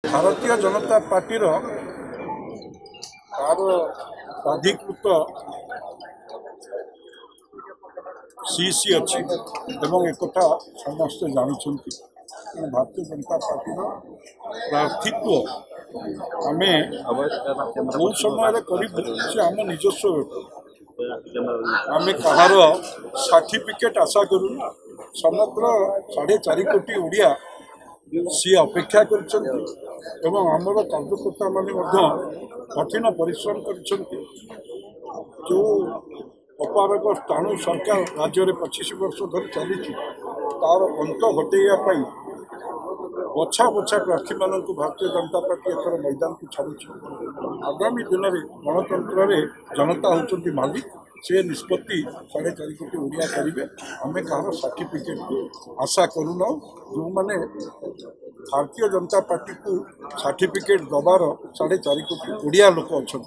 Bharatiya Janata party तार अधिकृत CC अच्छी एक समस्त जानते भारतीय जनता पार्टी प्रार्थित्व आम जो समय आम निजस्व आम कहार सर्टिफिकेट आशा करूँ समग्र 4.5 कोटी ओडिया सी अपेक्षा करमर कार्यकर्ता मान कठिन परिश्रम कर जो अपारग स्थाणु सरकार राज्य में 25 वर्ष धरी चली तार अंत घटेवाई बछा बछा प्रार्थी मान भारतीय जनता पार्टी एथर मैदान को छाड़ी आगामी दिन में गणतंत्र में जनता होती मालिक से निष्पत्ति 4.5 कोटी ओडिया करेंगे आम कहार सर्टिफिकेट को आशा करूना जो मैंने भारतीय जनता पार्टी को सर्टिफिकेट दबार 4.5 कोटी ओडिया लोक अच्छा।